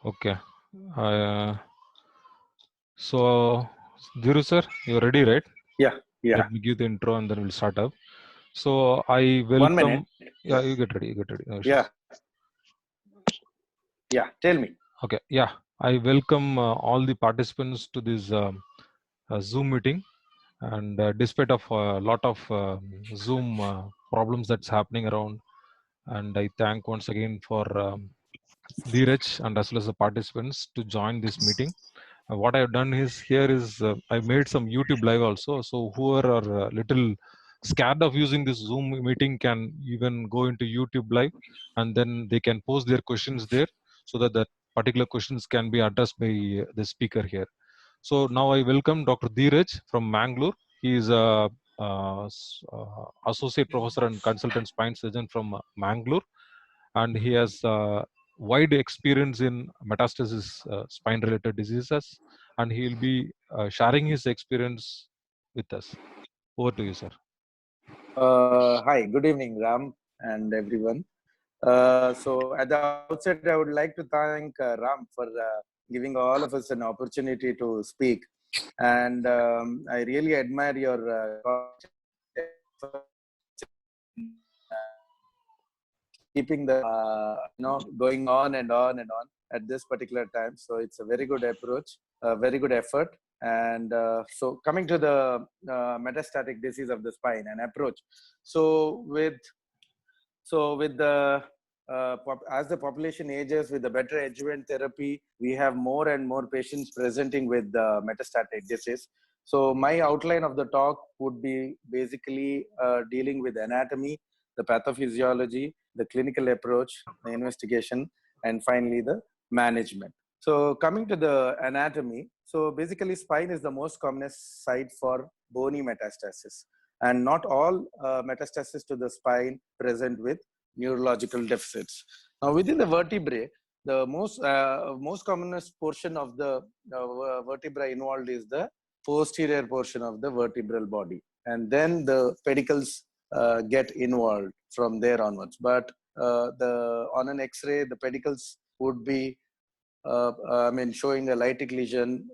Okay. So, Dhiru sir, you're ready, right? Yeah. Let me give the intro and then we'll start up. So, I 1 minute. welcome. Yeah, you get ready. You get ready. No issues. Yeah. Yeah. Tell me. Okay. Yeah, I welcome all the participants to this Zoom meeting. And despite of a lot of Zoom problems that's happening around, and I thank once again for Dheeraj and as well as the participants to join this meeting. What I've done is here is I made some YouTube live also. So whoever are little scared of using this Zoom meeting can even go into YouTube live, and then they can post their questions there, so that that particular questions can be addressed by the speaker here. So now I welcome Dr. Dheeraj from Mangalore. He is a associate professor and consultant spine surgeon from Mangalore, and he has wide experience in metastasis spine related diseases, and he will be sharing his experience with us. Over to you, sir. Hi. Good evening, Ram and everyone. So at the outset, I would like to thank Ram for giving all of us an opportunity to speak. And I really admire your keeping the going on and on and on at this particular time. So it's a very good approach, a very good effort. And so coming to the metastatic disease of the spine and approach. So with the as the population ages, with the better adjuvant therapy, we have more and more patients presenting with metastatic disease. So my outline of the talk would be basically dealing with anatomy, the pathophysiology, the clinical approach, the investigation, and finally the management. So coming to the anatomy, so basically spine is the most commonest site for bony metastasis, and not all metastasis to the spine present with neurological deficits. Now, within the vertebrae, the most commonest portion of the vertebra involved is the posterior portion of the vertebral body, and then the pedicles get involved from there onwards. But on an X-ray, the pedicles would be showing a lytic lesion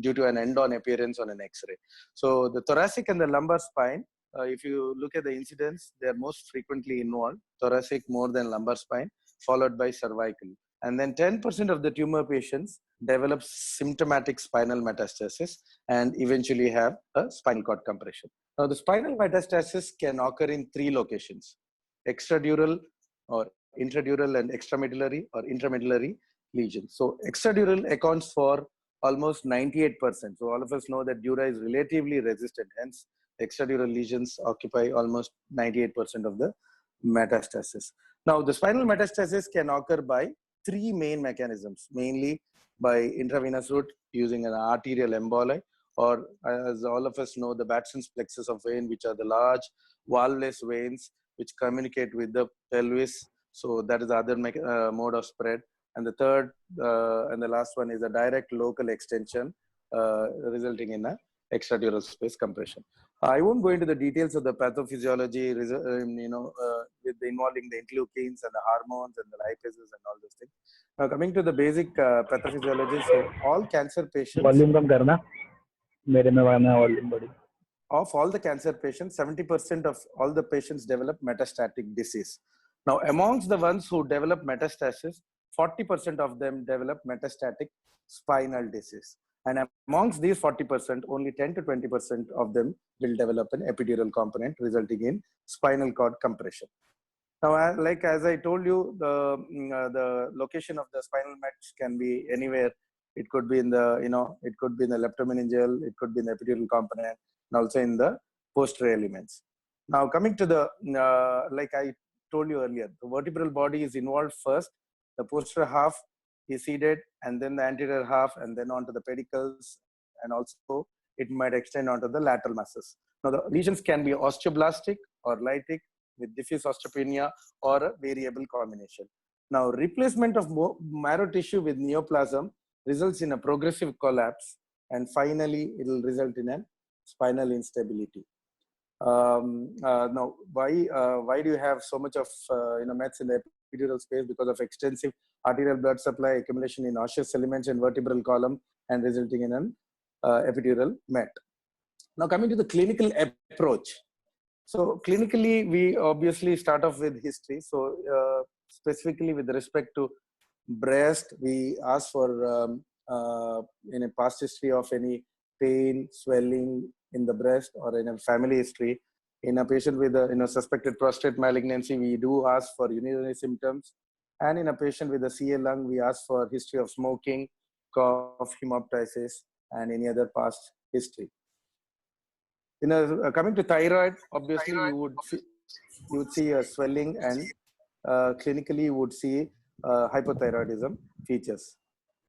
due to an end-on appearance on an X-ray. So the thoracic and the lumbar spine, if you look at the incidence, they are most frequently involved. Thoracic more than lumbar spine, followed by cervical. And then 10% of the tumor patients develop symptomatic spinal metastasis and eventually have a spinal cord compression. Now, the spinal metastasis can occur in 3 locations: extradural or intradural and extramedullary or intramedullary lesions. So extradural accounts for almost 98%. So all of us know that dura is relatively resistant. Hence, extradural lesions occupy almost 98% of the metastasis. Now, the spinal metastasis can occur by 3 main mechanisms, mainly by intravenous route using an arterial emboli, or as all of us know, the Batson's plexus of vein, which are the large valveless veins which communicate with the pelvis. So that is the other mode of spread. And the third and the last one is a direct local extension resulting in a extradural space compression. I won't go into the details of the pathophysiology, with involving the interleukins and the hormones and the lipases and all those things. Now, coming to the basic pathophysiology, so all cancer patients. Volume kam karna. Mere mein volume badi. Of all the cancer patients, 70% of all the patients develop metastatic disease. Now, amongst the ones who develop metastasis, 40% of them develop metastatic spinal disease. And amongst these 40%, only 10 to 20% of them will develop an epidural component, resulting in spinal cord compression. Now, like as I told you, the location of the spinal mets can be anywhere. It could be in the, it could be in the leptomeningeal, it could be in the epidural component, and also in the posterior elements. Now, coming to the, like I told you earlier, the vertebral body is involved first. The posterior half is seated, and then the anterior half, and then onto the pedicles, and also it might extend onto the lateral masses. Now, the lesions can be osteoblastic or lytic with diffuse osteopenia or a variable combination. Now, replacement of marrow tissue with neoplasm results in a progressive collapse, and finally, it will result in a spinal instability. Now, why do you have so much of mets in the epidural space? Because of extensive arterial blood supply accumulation in osseous elements and vertebral column, and resulting in an epidural met. Now, coming to the clinical approach. So clinically, we obviously start off with history. So specifically with respect to breast, we ask for in a past history of any pain, swelling in the breast, or in a family history. In a patient with a suspected prostate malignancy, we do ask for urinary symptoms. And in a patient with a CA lung, we ask for history of smoking, cough, hemoptysis, and any other past history. Coming to thyroid, obviously you would see a swelling, and clinically you would see hypothyroidism features.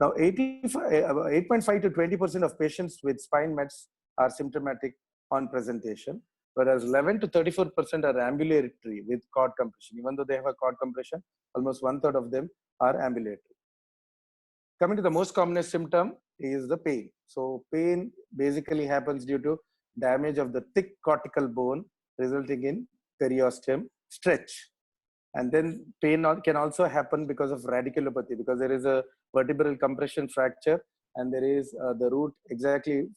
Now, 8.5 to 20% of patients with spine mets are symptomatic on presentation, whereas 11 to 34% are ambulatory with cord compression. Even though they have a cord compression, almost 1/3 of them are ambulatory. Coming to the most commonest symptom is the pain. So pain basically happens due to damage of the thick cortical bone, resulting in periosteum stretch. And then pain can also happen because of radiculopathy, because there is a vertebral compression fracture, and there is the root exactly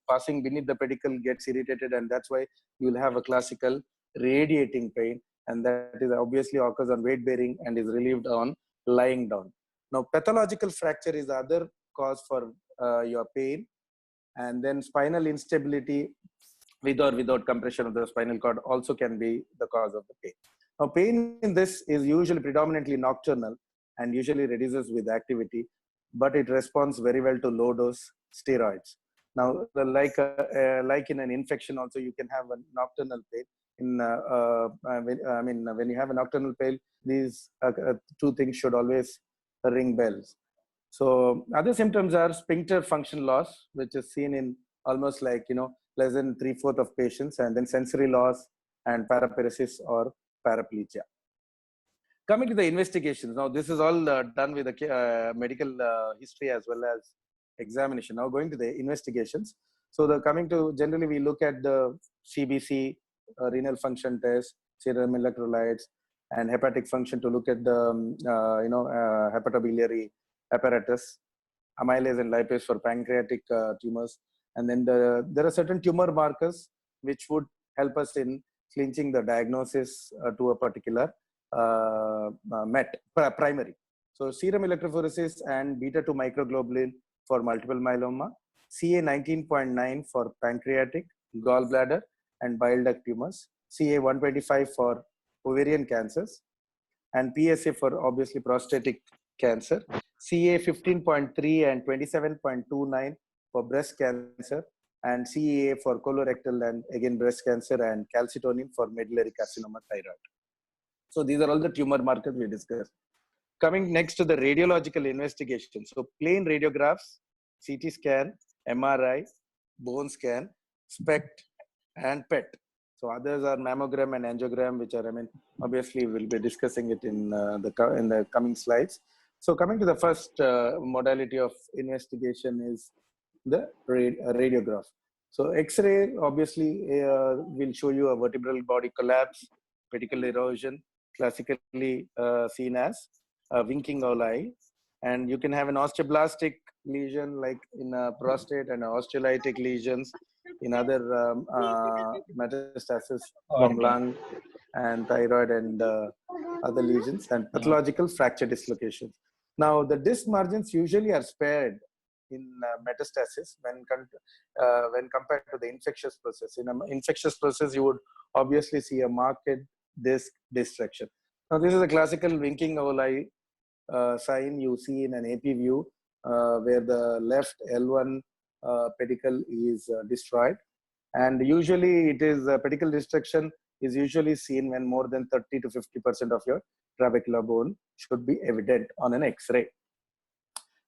passing beneath the pedicle gets irritated, and that's why you'll have a classical radiating pain, and that is obviously occurs on weight bearing and is relieved on lying down. Now, pathological fracture is the other cause for your pain, and then spinal instability with or without compression of the spinal cord also can be the cause of the pain. Now, pain in this is usually predominantly nocturnal and usually reduces with activity, but it responds very well to low dose steroids. Now, like in an infection also, you can have a nocturnal pain. When you have a nocturnal pain, these two things should always ring bells. So other symptoms are sphincter function loss, which is seen in almost less than 3/4 of patients, and then sensory loss and paraparesis or paraplegia. Coming to the investigations, now this is all done with the medical history as well as examination. Now going to the investigations. So generally we look at the CBC, renal function test, serum electrolytes, and hepatic function to look at the hepatobiliary apparatus, amylase and lipase for pancreatic tumors. And then there are certain tumor markers which would help us in clinching the diagnosis to a particular primary. So serum electrophoresis and beta-2 microglobulin for multiple myeloma, CA 19.9 for pancreatic, gallbladder, and bile duct tumors, CA 125 for ovarian cancers, and PSA for obviously prostatic cancer, CA 15.3 and 27.29 for breast cancer, and CEA for colorectal and again breast cancer, and calcitonin for medullary carcinoma thyroid. So these are all the tumor markers we discussed. Coming next to the radiological investigation. So plain radiographs, CT scan, MRI, bone scan, SPECT, and PET. So others are mammogram and angiogram, which are, obviously we'll be discussing it in the coming slides. So coming to the first modality of investigation is the radiograph. So X-ray obviously will show you a vertebral body collapse, pedicle erosion, classically seen as winking uli, and you can have an osteoblastic lesion like in prostate, and osteolytic lesions in other metastasis from lung and thyroid and other lesions, and pathological fracture dislocations. Now, the disc margins usually are spared in metastasis when compared to the infectious process. In an infectious process, you would obviously see a marked disc destruction. Now, this is a classical winking uli sign you see in an AP view where the left L1 pedicle is destroyed, and usually it is pedicle destruction is usually seen when more than 30 to 50% of your trabecular bone should be evident on an X-ray.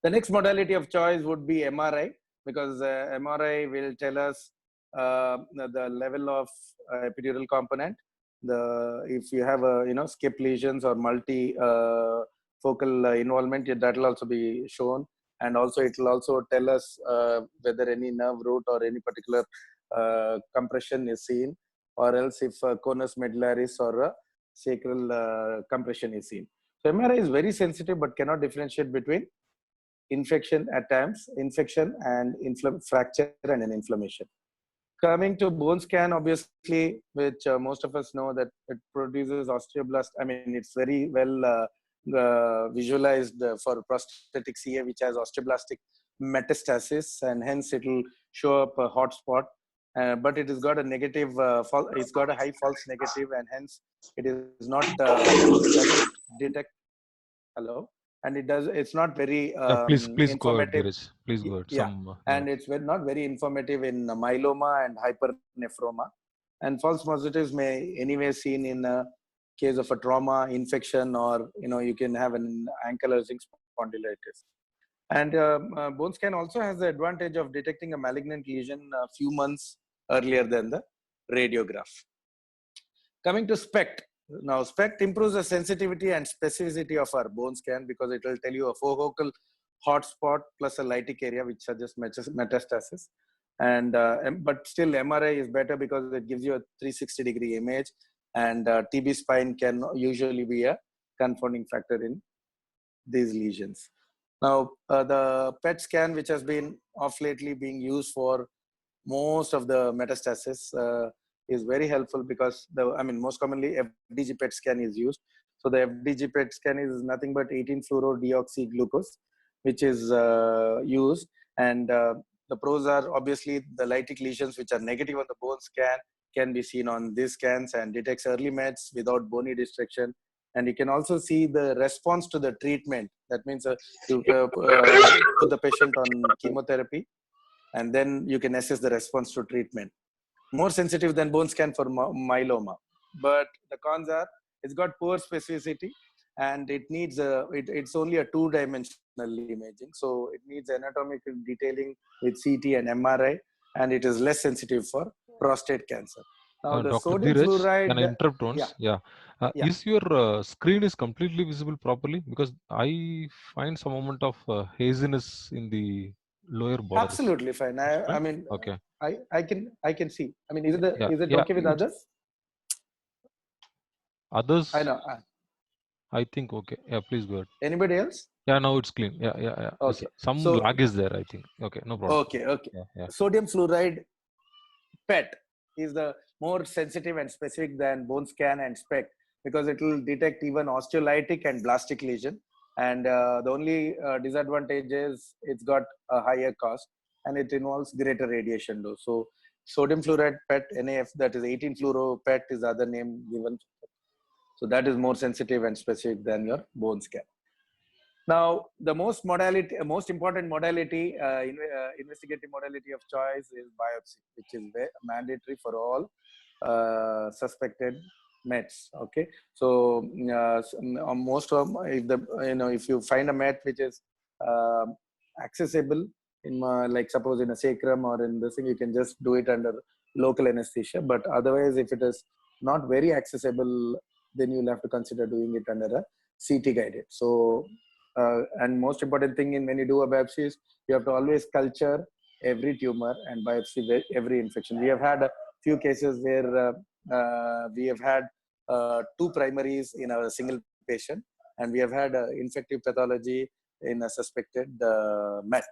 The next modality of choice would be MRI, because MRI will tell us the level of epidural component, if you have a skip lesions or multi focal involvement, that will also be shown. And also it will also tell us whether any nerve root or any particular compression is seen, or else if conus medullaris or sacral compression is seen. So MRI is very sensitive but cannot differentiate between infection at times, infection and fracture and an inflammation. Coming to bone scan, obviously, which most of us know that it produces osteoblast. I mean, it's very well visualized for prosthetic CA, which has osteoblastic metastasis, and hence it will show up a hot spot. But it has got a negative, it's got a high false negative, and hence it is not, it doesn't detect, hello? And it's not very please go ahead, informative. Dheeraj. Please go ahead. Yeah, and it's not very informative in myeloma and hypernephroma. And false positives may anyway seen in a case of a trauma, infection, or you can have an ankylosing spondylitis. And bone scan also has the advantage of detecting a malignant lesion a few months earlier than the radiograph. Coming to SPECT. Now, SPECT improves the sensitivity and specificity of our bone scan because it will tell you a focal hotspot plus a lytic area, which suggests metastasis. And but still, MRI is better because it gives you a 360-degree image, and TB spine can usually be a confounding factor in these lesions. Now, the PET scan, which has been of lately being used for most of the metastasis, is very helpful because most commonly FDG PET scan is used. So the FDG PET scan is nothing but 18-fluorodeoxyglucose, which is used. And the pros are obviously the lytic lesions, which are negative on the bone scan, can be seen on these scans and detects early mets without bony destruction. And you can also see the response to the treatment. That means you put the patient on chemotherapy, and then you can assess the response to treatment. More sensitive than bone scan for myeloma. But the cons are, it's got poor specificity, and it needs it's only a two-dimensional imaging. So it needs anatomical detailing with CT and MRI, and it is less sensitive for prostate cancer. Now, the Dr. sodium Dheeraj, fluoride. can I interrupt once? Yeah. Is your screen is completely visible properly? Because I find some amount of haziness in the lower borders. Absolutely fine. I mean, okay. I can see. I mean, is it okay with others? Others? I know. I think okay. Yeah, please go ahead. Anybody else? Yeah, now it's clean. Yeah. Okay. Some lag is there, I think. Okay, no problem. Okay. Yeah. Sodium fluoride PET is the more sensitive and specific than bone scan and SPECT because it will detect even osteolytic and blastic lesion. And the only disadvantage is it's got a higher cost and it involves greater radiation dose. So sodium fluoride PET, NAF, that is 18-fluoro PET is the other name given. So that is more sensitive and specific than your bone scan. Now, the most important modality, investigative modality of choice is biopsy, which is mandatory for all suspected METs. Okay, so most of if you find a MET which is accessible in like suppose in a sacrum or in this thing, you can just do it under local anesthesia. But otherwise, if it is not very accessible, then you'll have to consider doing it under a CT guided. So. And most important thing when you do a biopsy is you have to always culture every tumor and biopsy every infection. We have had a few cases where we have had 2 primaries in a single patient, and we have had infective pathology in a suspected MET.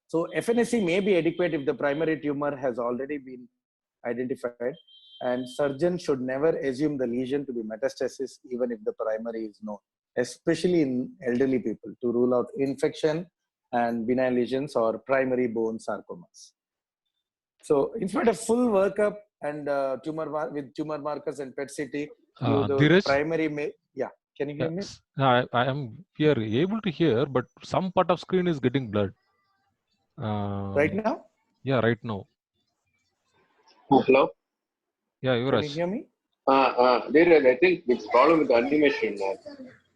So FNSC may be adequate if the primary tumor has already been identified, and surgeon should never assume the lesion to be metastasis even if the primary is known, especially in elderly people, to rule out infection and benign lesions or primary bone sarcomas. So in spite of full workup and with tumor markers and PET-CT, the primary may, yeah, can you hear me? We are able to hear, but some part of screen is getting blurred. Right now? Yeah, right now. Hello? Yeah, Yuvraj. Can you hear me? Dheeraj, I think it's problem with the animation.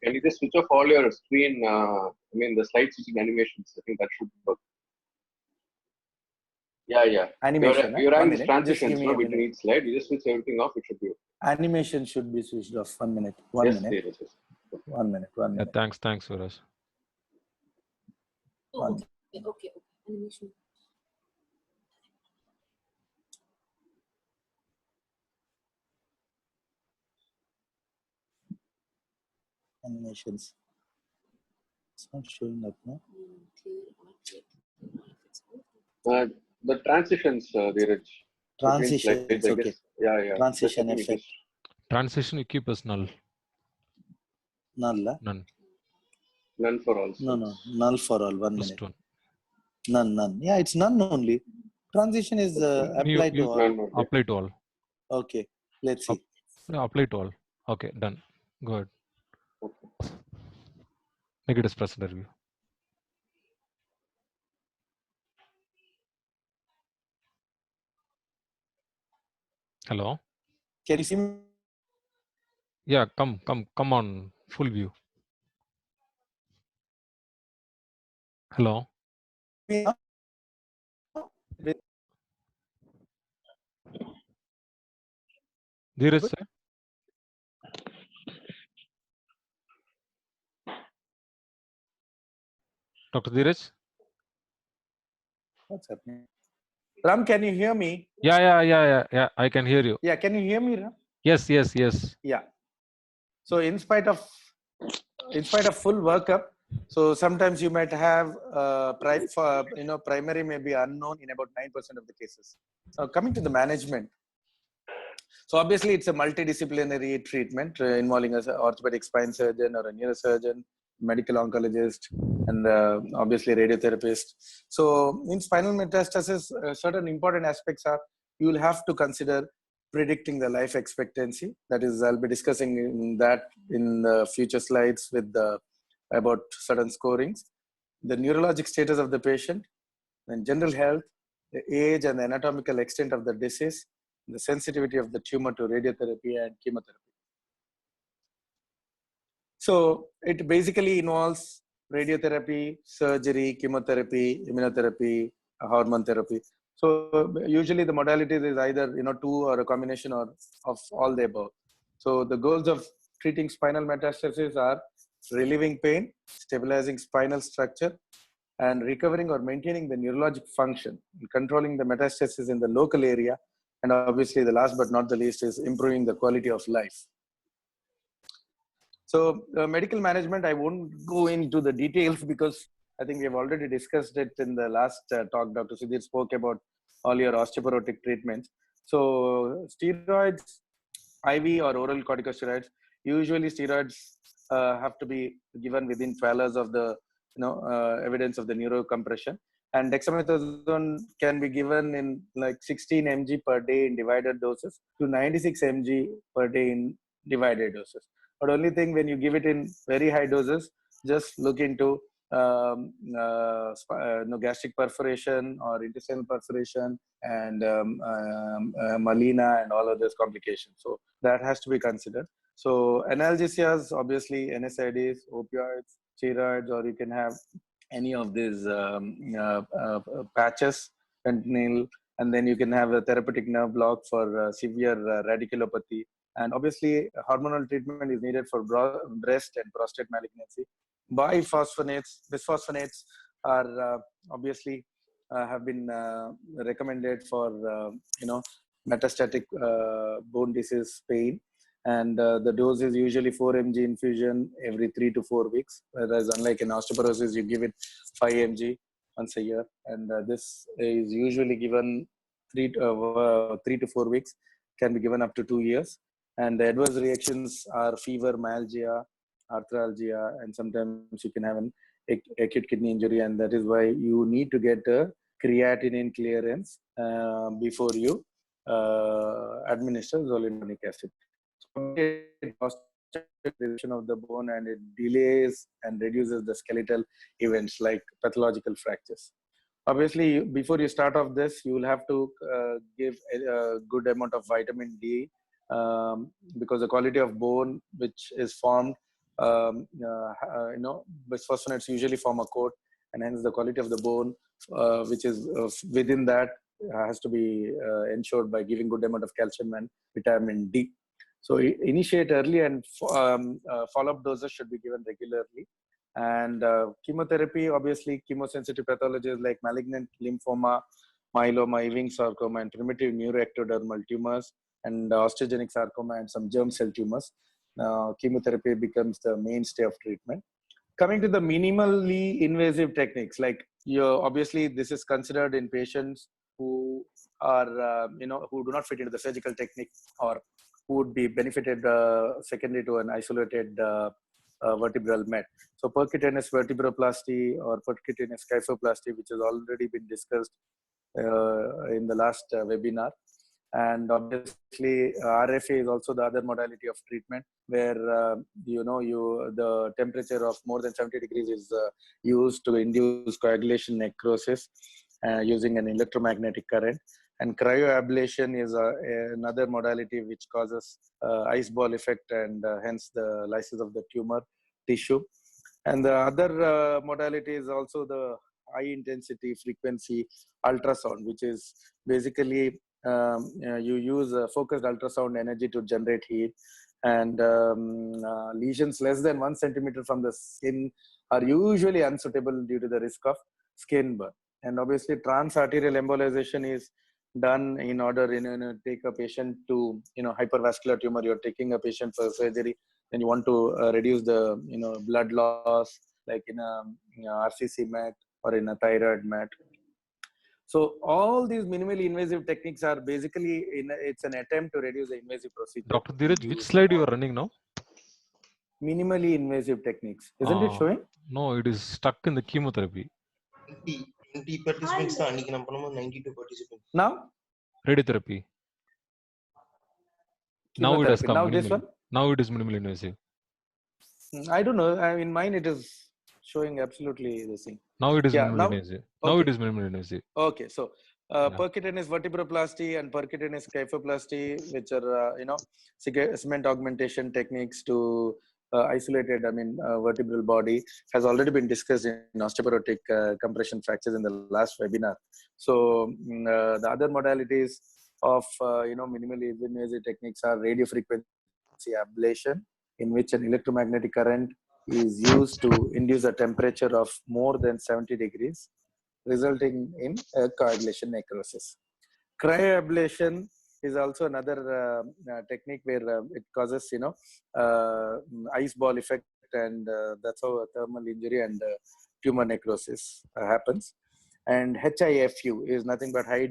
Can you just switch off all your screen? The slide switching animations. I think that should work. Yeah, yeah. Animation. You're 1 having this minute. Just give transitions, me no, a between minute. each slide. You just switch everything off. It should be okay. Animation should be switched off. 1 minute. 1 Yes, minute. Dheeraj, yes. 1 minute. 1 minute. Thanks, Suraj. Oh, okay. Animation. Animations. It's not showing up, no? The transitions, Dheeraj, between slides, Transitions. I Okay. guess. Yeah. Transition Just, I think effect. Transition you keep as null. Null. None. none for all. No. Null for all. 1 Just minute. one. None. Yeah, it's none only. Transition is applied to all. None, okay. Apply to all. Okay. Let's see. Apply to all. Okay, done. Go ahead. Okay. Make it as presenter view. Hello. Can you see me? Yeah, come on, full view. Hello. now? Dheeraj, sir. Dr. Dheeraj? What's happening? Ram, can you hear me? Yeah. I can hear you. Yeah, can you hear me, Ram? Yes. Yeah. So in spite of full workup, so sometimes you might have primary may be unknown in about 9% of the cases. Coming to the management. So obviously it's a multidisciplinary treatment involving an orthopedic spine surgeon or a neurosurgeon, medical oncologist, and obviously radiotherapist. So in spinal metastasis, certain important aspects are you will have to consider predicting the life expectancy. That is, I'll be discussing that in the future slides with about certain scorings. The neurologic status of the patient, and general health, the age and the anatomical extent of the disease, the sensitivity of the tumor to radiotherapy and chemotherapy. So it basically involves radiotherapy, surgery, chemotherapy, immunotherapy, hormone therapy. So usually the modalities is either two or a combination of all the above. So the goals of treating spinal metastasis are relieving pain, stabilizing spinal structure, and recovering or maintaining the neurologic function, controlling the metastasis in the local area, and obviously the last but not the least is improving the quality of life. So medical management, I won't go into the details because I think we have already discussed it in the last talk. Dr. Sudhir spoke about all your osteoporotic treatments. So steroids, IV or oral corticosteroids, usually steroids have to be given within 12 hours of the evidence of the neurocompression. And dexamethasone can be given in like 16 mg per day in divided doses to 96 mg per day in divided doses. But only thing, when you give it in very high doses, just look into gastric perforation or intestinal perforation and melena and all of those complications. So that has to be considered. So analgesias, obviously NSAIDs, opioids, steroids, or you can have any of these patches, fentanyl, and then you can have a therapeutic nerve block for severe radiculopathy. And obviously, hormonal treatment is needed for breast and prostate malignancy. Bisphosphonates are obviously have been recommended for metastatic bone disease pain, and the dose is usually 4 mg infusion every 3 to 4 weeks. Whereas unlike in osteoporosis, you give it 5 mg once a year, and this is usually given 3 to 4 weeks. Can be given up to 2 years. And the adverse reactions are fever, myalgia, arthralgia, and sometimes you can have an acute kidney injury, and that is why you need to get a creatinine clearance before you administer zoledronic acid. Of the bone, and it delays and reduces the skeletal events like pathological fractures. Obviously, before you start off this, you will have to give a good amount of vitamin D, because the quality of bone which is formed, bisphosphonates usually form a coat, and hence the quality of the bone which is within that has to be ensured by giving good amount of calcium and vitamin D. So initiate early, and follow-up doses should be given regularly. And chemotherapy, obviously, chemosensitive pathologies like malignant lymphoma, myeloma, Ewing sarcoma, and primitive neuroectodermal tumors, and osteogenic sarcoma, and some germ cell tumors. Chemotherapy becomes the mainstay of treatment. Coming to the minimally invasive techniques, like obviously this is considered in patients who are who do not fit into the surgical technique, or who would be benefited secondary to an isolated vertebral met. So percutaneous vertebroplasty or percutaneous kyphoplasty, which has already been discussed in the last webinar. And obviously RFA is also the other modality of treatment, where the temperature of more than 70 degrees is used to induce coagulation necrosis using an electromagnetic current. And cryoablation is another modality which causes ice ball effect, and hence the lysis of the tumor tissue. And the other modality is also the high intensity frequency ultrasound, which is basically you use focused ultrasound energy to generate heat. And lesions less than 1 centimeter from the skin are usually unsuitable due to the risk of skin burn. And obviously transarterial embolization is done in order to take a patient to hypervascular tumor. You're taking a patient for surgery, and you want to reduce the blood loss, like in a RCC mat or in a thyroid mat. So all these minimally invasive techniques are basically it's an attempt to reduce the invasive procedure. Dr. Dheeraj, which slide you are running now? Minimally invasive techniques. Isn't it showing? No, it is stuck in the chemotherapy. 20 participants தான் அன்னைக்கு நம்ம பண்ணும்போது 92 participants. Now? Radiotherapy. Now it has come. Now this one? Now it is minimally invasive. I don't know. In mine it is showing absolutely the same. Now it is minimally invasive. Now it is minimally invasive. Okay, so percutaneous vertebroplasty and percutaneous kyphoplasty, which are cement augmentation techniques to isolated vertebral body, has already been discussed in osteoporotic compression fractures in the last webinar. So the other modalities of minimally invasive techniques are radiofrequency ablation, in which an electromagnetic current is used to induce a temperature of more than 70 degrees, resulting in coagulation necrosis. Cryoablation is also another technique where it causes ice ball effect, and that's how a thermal injury and tumor necrosis happens. And HIFU is nothing but high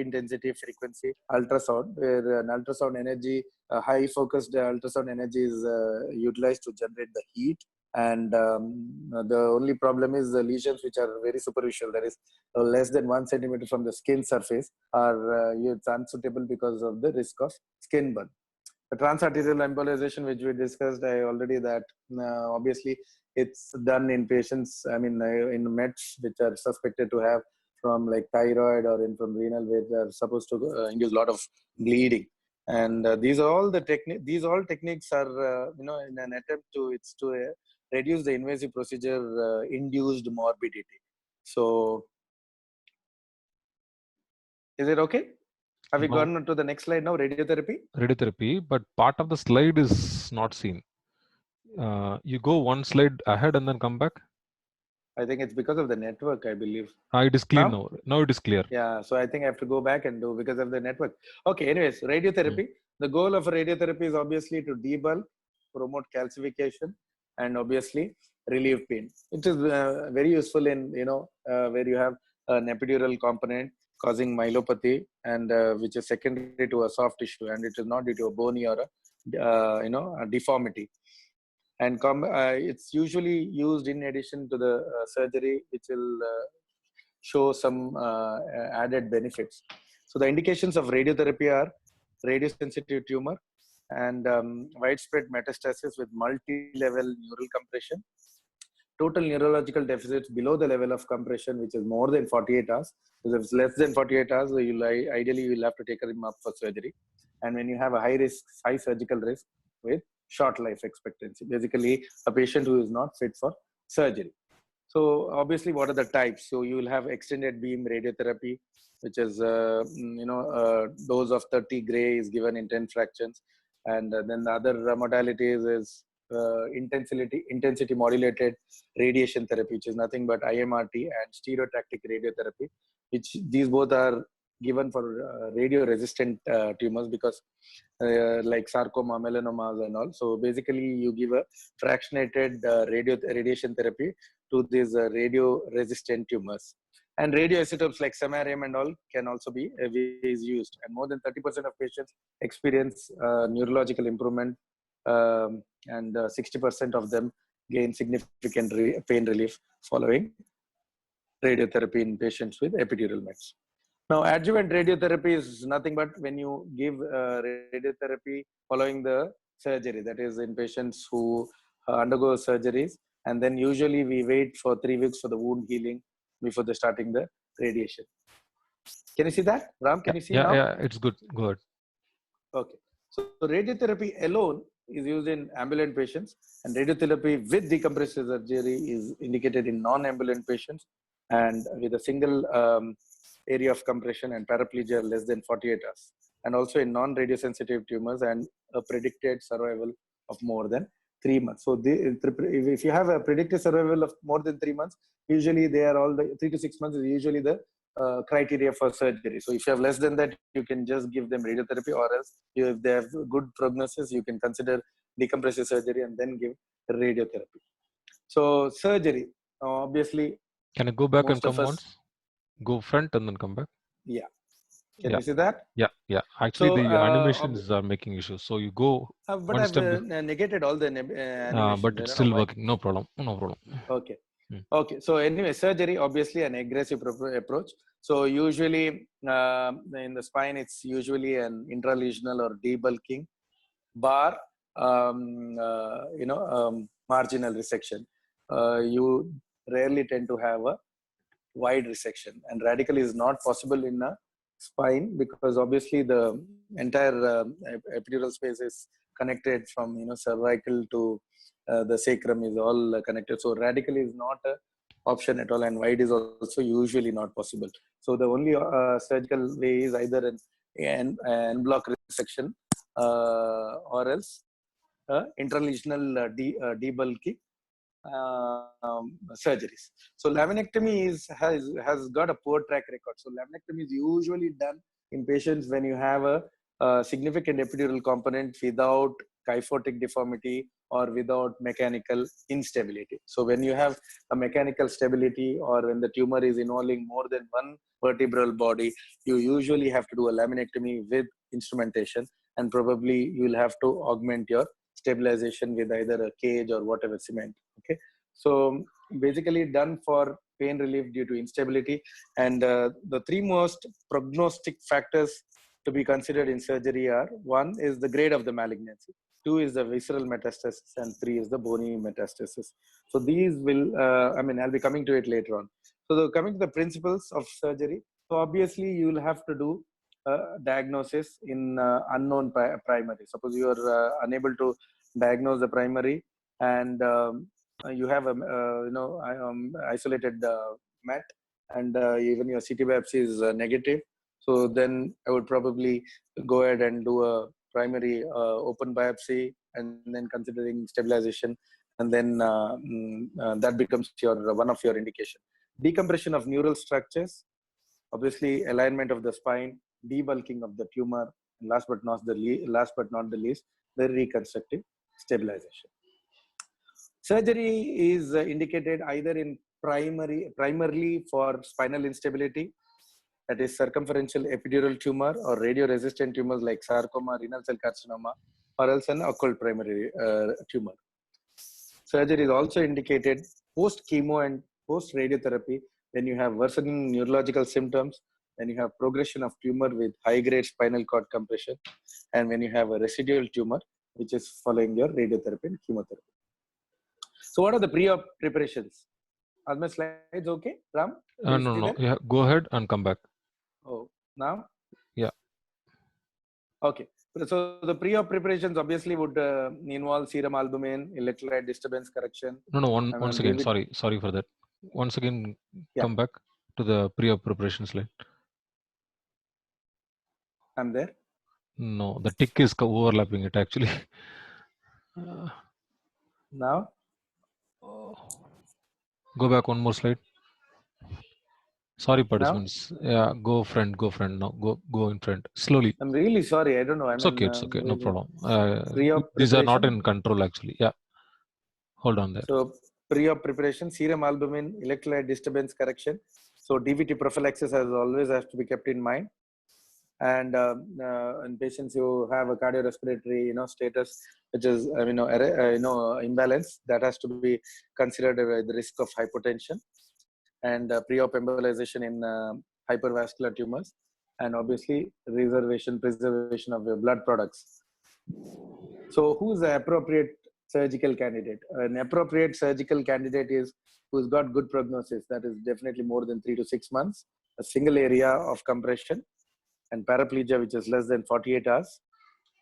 intensity frequency ultrasound, where an ultrasound energy, high focused ultrasound energy is utilized to generate the heat. And the only problem is the lesions which are very superficial, that is less than 1 centimeter from the skin surface, are it's unsuitable because of the risk of skin burn. The transarterial embolization, which we discussed already, that obviously it's done in patients, in mets which are suspected to have from like thyroid or from renal, where they are supposed to induce a lot of bleeding. And these are all the techniques are in an attempt to reduce the invasive procedure induced morbidity. So is it okay? Have we gone to the next slide now? Radiotherapy? Radiotherapy, but part of the slide is not seen. You go one slide ahead and then come back. I think it's because of the network, I believe. It is clear now. Now it is clear. Yeah, so I think I have to go back and do because of the network. Okay, anyways, radiotherapy. The goal of radiotherapy is obviously to debulk, promote calcification, and obviously relieve pain. It is very useful in, where you have an epidural component causing myelopathy, and which is secondary to a soft tissue, and it is not due to a bony or a deformity. And it's usually used in addition to the surgery, which will show some added benefits. So the indications of radiotherapy are radiosensitive tumor and widespread metastasis with multi-level neural compression, total neurological deficits below the level of compression, which is more than 48 hours. So if it's less than 48 hours, ideally you will have to take him up for surgery. And when you have a high surgical risk with short life expectancy, basically a patient who is not fit for surgery. So So obviously, what are the types? So you will have extended beam radiotherapy, which is dose of 30 gray is given in 10 fractions, and then the other modalities is intensity modulated radiation therapy, which is nothing but IMRT, and stereotactic radiotherapy, which these both are given for radio resistant tumors, because like sarcoma, melanomas, and all. So basically, you give a fractionated radiation therapy to these radio resistant tumors. And radioisotopes like samarium and all can also be is used. And more than 30% of patients experience neurological improvement, and 60% of them gain significant pain relief following radiotherapy in patients with epidural mets. Now, adjuvant radiotherapy is nothing but when you give radiotherapy following the surgery, that is in patients who undergo surgeries, and then usually we wait for 3 weeks for the wound healing before the starting the radiation. Can you see that, Ram? Can you see now? Yeah, it's good. Good. Okay. So radiotherapy alone is used in ambulant patients, and radiotherapy with decompressive surgery is indicated in non-ambulant patients, and with a single area of compression and paraplegia less than 48 hours, and also in non-radiosensitive tumors, and a predicted survival of more than 3 months. So if you have a predicted survival of more than 3 months, usually they are all the 3 to 6 months is usually the criteria for surgery. So if you have less than that, you can just give them radiotherapy, or else if they have good prognosis, you can consider decompressive surgery and then give radiotherapy. So surgery, obviously. Can I go back and Most of come us- once? Go front and then come back. Yeah. Can Yeah. you see that? Yeah. Actually, So, the animations are making issues. So you go But one I've step, negated all the animations. but I it's don't still know why. working. No problem. No problem. Okay. Hmm. Okay. So anyway, surgery, obviously an aggressive approach. So usually in the spine, it's usually an intralesional or debulking bar, marginal resection. You rarely tend to have a wide resection, and radical is not possible in a spine, because obviously the entire epidural space is connected from cervical to the sacrum is all connected. So radical is not a option at all, and wide is also usually not possible. So the only surgical way is either an block resection, or else intralesional debulking surgeries. So laminectomy has got a poor track record. So laminectomy is usually done in patients when you have a significant epidural component without kyphotic deformity or without mechanical instability. So when you have a mechanical stability, or when the tumor is involving more than one vertebral body, you usually have to do a laminectomy with instrumentation, and probably you will have to augment your stabilization with either a cage or whatever cement. Okay, so basically done for pain relief due to instability. And the three most prognostic factors to be considered in surgery are: one is the grade of the malignancy, two is the visceral metastasis, and three is the bony metastasis. So these will I'll be coming to it later on. So coming to the principles of surgery, so obviously you will have to do diagnosis in unknown primary. Suppose you are unable to diagnose the primary, and you have a isolated met, and even your CT biopsy is negative. So then I would probably go ahead and do a primary open biopsy, and then considering stabilization, and then that becomes your one of your indication. Decompression of neural structures, obviously alignment of the spine, debulking of the tumor, and last but not the least, the reconstructive stabilization. Surgery is indicated either in primarily for spinal instability, that is circumferential epidural tumor, or radio-resistant tumors like sarcoma, renal cell carcinoma, or else an occult primary tumor. Surgery is also indicated post-chemo and post-radiotherapy when you have worsening neurological symptoms, when you have progression of tumor with high-grade spinal cord compression, and when you have a residual tumor, which is following your radiotherapy and chemotherapy. So what are the pre-op preparations? Are my slides okay, Ram? No. Yeah, go ahead and come back. Oh, now? Yeah. Okay. So the pre-op preparations obviously would involve serum albumin, electrolyte disturbance correction. No. Once again, sorry for that. once again Yeah. come back to the pre-op preparation slide. I'm there. No, the tick is overlapping it actually. Now, Go back one more slide. Sorry, now participants. Yeah, go front now. Go in front slowly. I'm really sorry. I don't know. I It's mean, okay. It's okay. No really problem. pre-op These are not preparation. in control actually. Yeah, hold on there. So pre-op preparation, serum albumin, electrolyte disturbance correction. So DVT prophylaxis has to be kept in mind. And in patients who have a cardiorespiratory, status which is imbalance, that has to be considered the risk of hypotension and pre-op embolization in hypervascular tumors, and obviously preservation of your blood products. So who's the appropriate surgical candidate? An appropriate surgical candidate is who's got good prognosis, that is definitely more than 3 to 6 months, a single area of compression, and paraplegia which is less than 48 hours,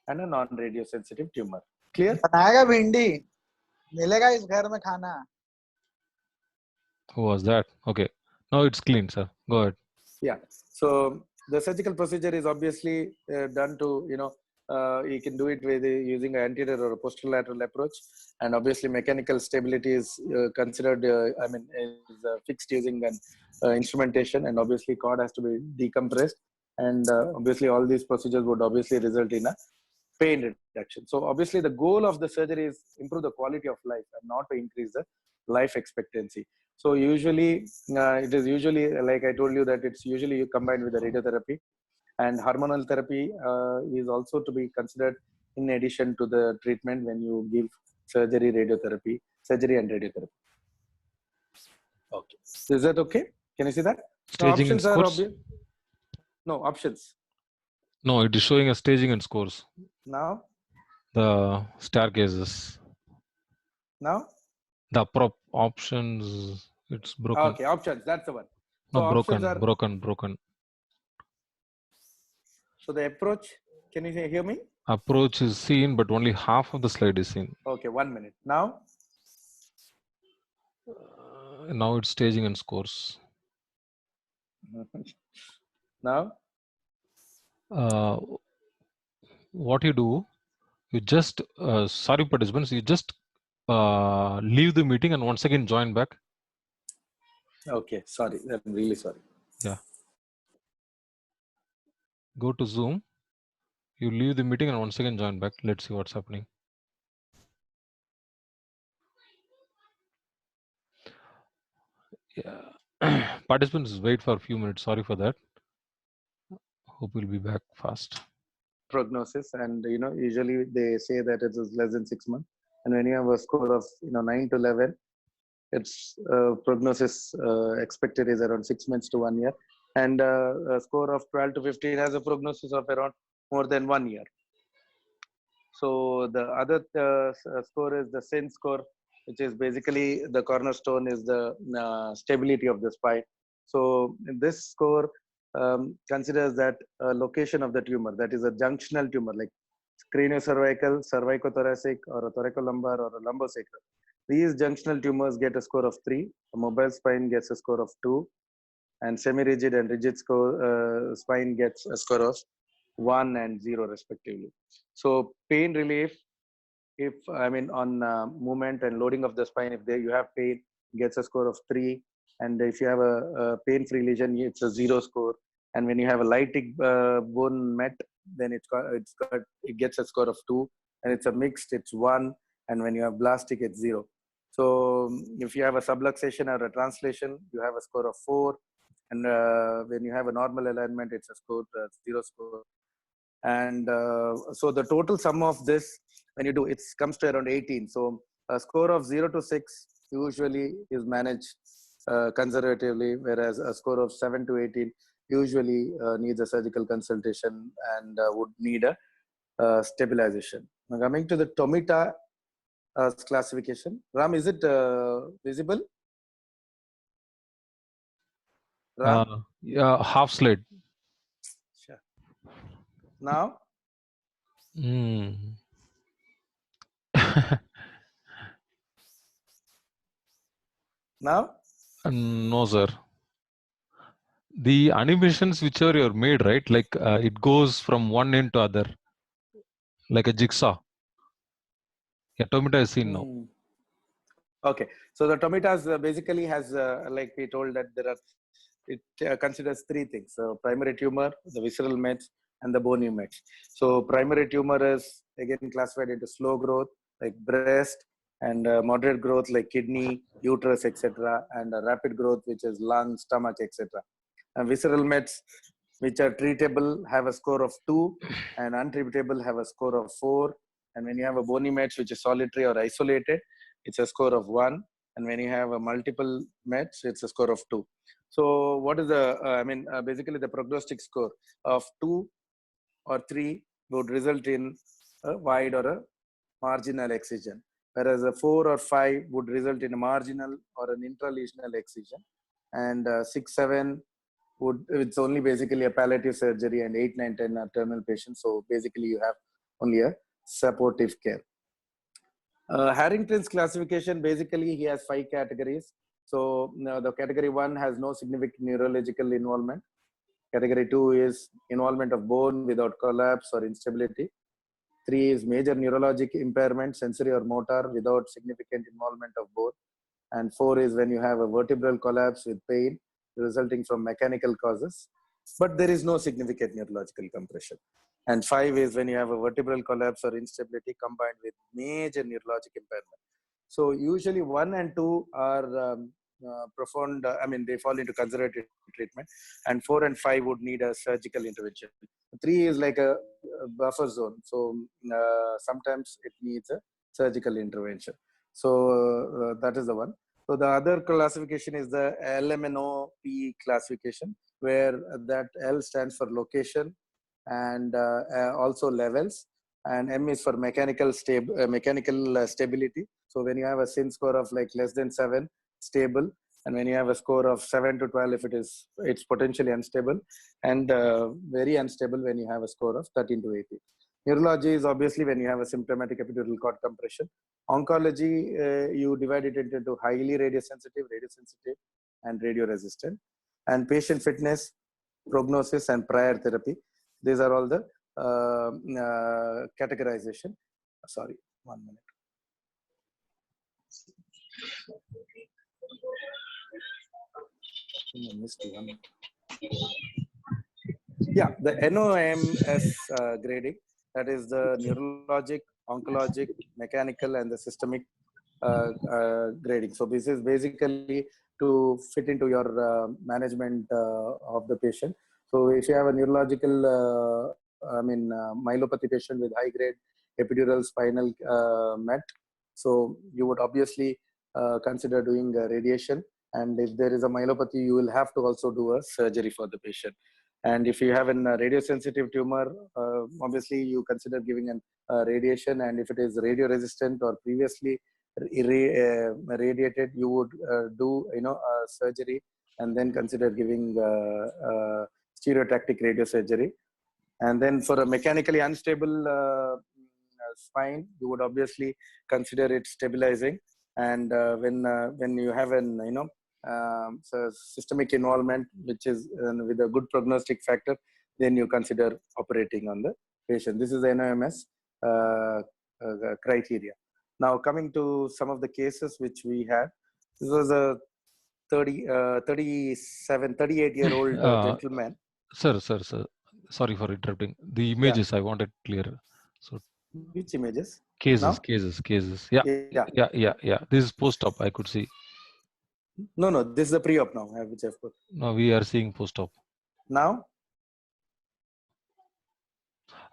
and a non-radiosensitive tumor. Clear? बनाएगा भिंडी मिलेगा इस घर में खाना. Who was that? Okay. Now it's clean, sir. Go ahead. Yeah. So the surgical procedure is obviously done to, you can do it with using an anterior or a posterolateral approach, and obviously mechanical stability is considered. Is fixed using an instrumentation, and obviously cord has to be decompressed, and obviously all these procedures would obviously result in a pain reduction. So obviously the goal of the surgery is improve the quality of life and not to increase the life expectancy. So usually it is usually, like I told you, that it's usually combined with the radiotherapy, and hormonal therapy is also to be considered in addition to the treatment when you give surgery and radiotherapy. Okay. Is that okay? Can you see that? The Staging and options are scores? obvious. No, options. No, it is showing a staging and scores. Now? The staircases. Now? The prop options, it's broken. Okay, options. That's the one. So No, options broken. So the approach, can you hear me? Approach is seen, but only half of the slide is seen. Okay, 1 minute. Now? Now it's staging and scores. Now? What you do, you just, sorry participants, you just leave the meeting and once again join back. Okay, sorry. I'm really sorry. Yeah. Go to Zoom. You leave the meeting and once again join back. Let's see what's happening. Yeah. Participants, wait for a few minutes. Sorry for that. Hope we'll be back fast. Prognosis, and usually they say that it is less than 6 months, and when you have a score of 9 to 11, its prognosis expected is around 6 months to 1 year, and a score of 12 to 15 has a prognosis of around more than 1 year. So the other score is the SIN score, which is basically the cornerstone is the stability of the spine. So this score considers that location of the tumor, that is a junctional tumor like craniocervical, cervicothoracic, or a thoracolumbar or a lumbosacral. These junctional tumors get a score of 3, a mobile spine gets a score of 2, and semi-rigid and rigid spine gets a score of 1 and 0 respectively. So pain relief, if on movement and loading of the spine, if you have pain, gets a score of 3, and if you have a pain-free lesion, it's a 0 score. And when you have a lytic bone met, then it gets a score of 2, and it's a mixed, it's 1, and when you have blastic, it's 0. So if you have a subluxation or a translation, you have a score of 4, and when you have a normal alignment, it's a score 0 score. And so the total sum of this, when you do, it comes to around 18. So a score of 0 to 6 usually is managed conservatively, whereas a score of 7 to 18 usually needs a surgical consultation and would need a stabilization. Now coming to the Tomita classification. Ram, is it visible? Ram? Yeah, half slide. Sure. Now? Now? No, sir. The animations whichever you're made, right? Like it goes from one end to other, like a jigsaw. Yeah, Tomita is seen now. Hmm. Okay, so the tomatas basically has, like we told that there are, it considers three things: primary tumor, the visceral mets, and the bony mets. So primary tumor is again classified into slow growth like breast, and moderate growth like kidney, uterus, etc., and rapid growth which is lung, stomach, etc. And visceral mets, which are treatable, have a score of 2, and untreatable have a score of 4. And when you have a bony mets, which is solitary or isolated, it's a score of 1. And when you have a multiple mets, it's a score of 2. So what is the, basically the prognostic score of 2 or 3 would result in a wide or a marginal excision, whereas a 4 or 5 would result in a marginal or an intralesional excision, and 6, 7 would, it's only basically a palliative surgery, and 8, 9, 10 are terminal patients. So basically you have only a supportive care. Harrington's classification, basically he has 5 categories. So the category 1 has no significant neurological involvement. Category 2 is involvement of bone without collapse or instability. 3 is major neurologic impairment, sensory or motor, without significant involvement of bone. And 4 is when you have a vertebral collapse with pain resulting from mechanical causes, but there is no significant neurological compression. And 5 is when you have a vertebral collapse or instability combined with major neurologic impairment. So usually 1 and 2 are profound, they fall into conservative treatment, and 4 and 5 would need a surgical intervention. 3 is like a buffer zone. So sometimes it needs a surgical intervention. So that is the one. So the other classification is the LMNOP classification, where that L stands for location and also levels, and M is for mechanical stability. So when you have a SIN score of like less than 7, stable, and when you have a score of 7 to 12, if it's potentially unstable, and very unstable when you have a score of 13 to 18. Neurology is obviously when you have a symptomatic epidural cord compression. Oncology, you divide it into highly radiosensitive, and radioresistant. And patient fitness, prognosis, and prior therapy. These are all the categorization. Sorry, 1 minute. I missed one. Yeah, the NOMS grading, that is the neurologic, oncologic, mechanical, and the systemic grading. So this is basically to fit into your management of the patient. So if you have a neurological, myelopathy patient with high grade epidural spinal met, so you would obviously consider doing radiation. And if there is a myelopathy, you will have to also do a surgery for the patient. And if you have a radiosensitive tumor, obviously you consider giving a radiation. And if it is radio resistant or previously radiated, you would do surgery, and then consider giving stereotactic radiosurgery. And then for a mechanically unstable spine, you would obviously consider it stabilizing. And when you have an so systemic involvement, which is with a good prognostic factor, then you consider operating on the patient. This is the NOMS criteria. Now coming to some of the cases which we had, this was a 38-year-old gentleman. Sir. Sorry for interrupting. The images I wanted clear. So which images? cases. Yeah. This is post-op. I could see. No. This is the pre-op now, which I've put. No, we are seeing post-op. Now?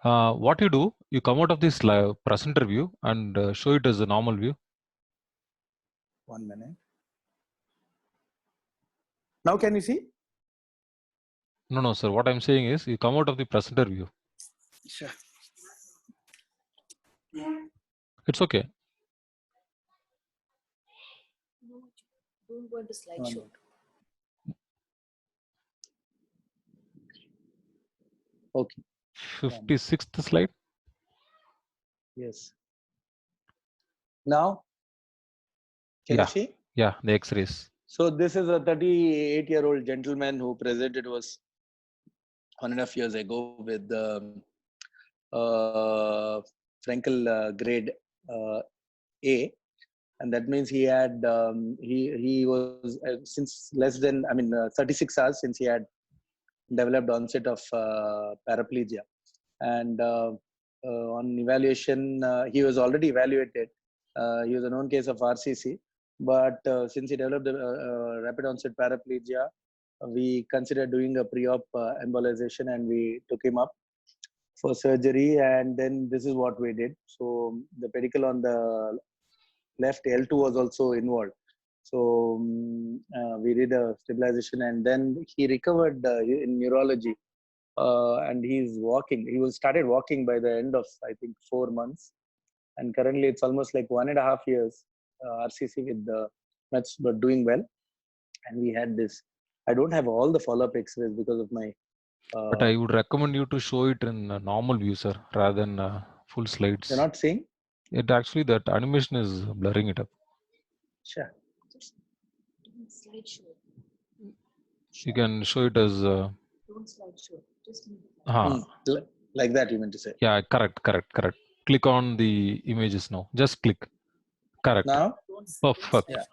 What you do, you come out of this presenter view and show it as a normal view. 1 minute. Now can you see? No, sir. What I'm saying is, you come out of the presenter view. Sure. It's okay. No, don't go into slideshow. 56th slide. Yes. Now? Can you see? Yeah, the X-rays. So this is a 38-year-old gentleman who presented was 1.5 years ago with Frankel grade A, and that means he had he was since less than 36 hours since he had developed onset of paraplegia, and on evaluation he was already evaluated. He was a known case of RCC, but since he developed rapid onset paraplegia, we considered doing a pre-op embolization, and we took him up for surgery. And then this is what we did. So the pedicle on the left L2 was also involved. So we did a stabilization, and then he recovered in neurology, and he's walking. He was started walking by the end of I think 4 months, and currently it's almost like 1.5 years RCC with the meds, but doing well. And we had this. I don't have all the follow-up X-rays because of my. But I would recommend you to show it in normal view, sir, rather than full slides. You're not seeing? It actually, that animation is blurring it up. Sure. Just don't slideshow. You can show it as. Don't slideshow. Just leave it. Like that, you meant to say? Yeah, correct. Click on the images now. Just click. Correct. Now? Perfect. Yeah.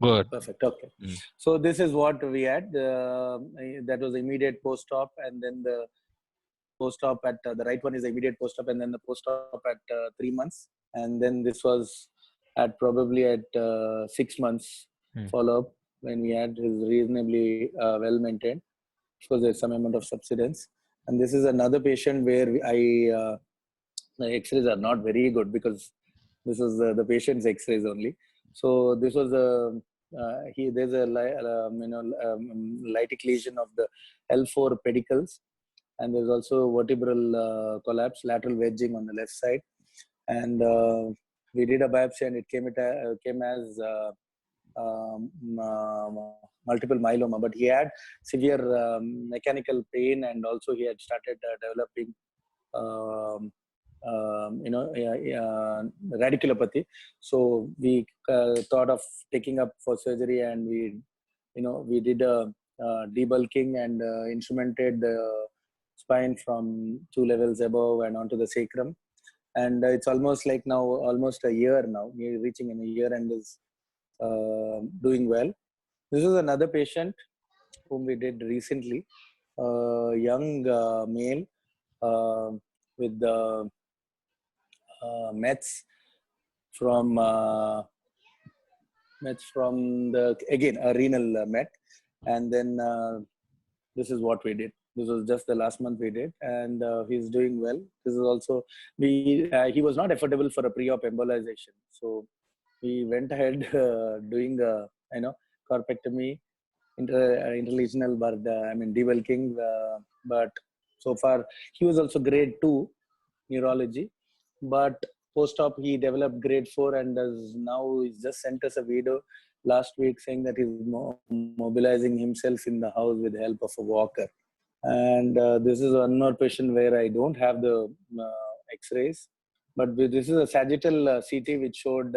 Good. Perfect. Okay. So this is what we had. That was immediate post-op, and then the post-op at the right one is the immediate post-op, and then the post-op at 3 months, and then this was at probably at 6 months follow-up when we had his reasonably well maintained. Of course, there's some amount of subsidence, and this is another patient where the X-rays are not very good because this is the patient's X-rays only. So this was there's a lytic lesion of the L4 pedicles, and there's also vertebral collapse, lateral wedging on the left side. And we did a biopsy, and it came as multiple myeloma. But he had severe mechanical pain, and also he had started developing radiculopathy. So we thought of taking up for surgery, and we did a debulking and instrumented the spine from 2 levels above and onto the sacrum. And it's almost like now, almost a year now, we're reaching in a year, and is doing well. This is another patient whom we did recently, young male with the Mets from the, again, a renal Met. And then this is what we did. This was just the last month we did, and he's doing well. This is also, he was not affordable for a pre-op embolization. So we went ahead doing corpectomy, interlesional, but debulking. But so far, he was also grade 2 neurology, but post-op he developed grade 4, and now he's just sent us a video last week saying that he's mobilizing himself in the house with the help of a walker. And this is one more patient where I don't have the X-rays, but this is a sagittal CT which showed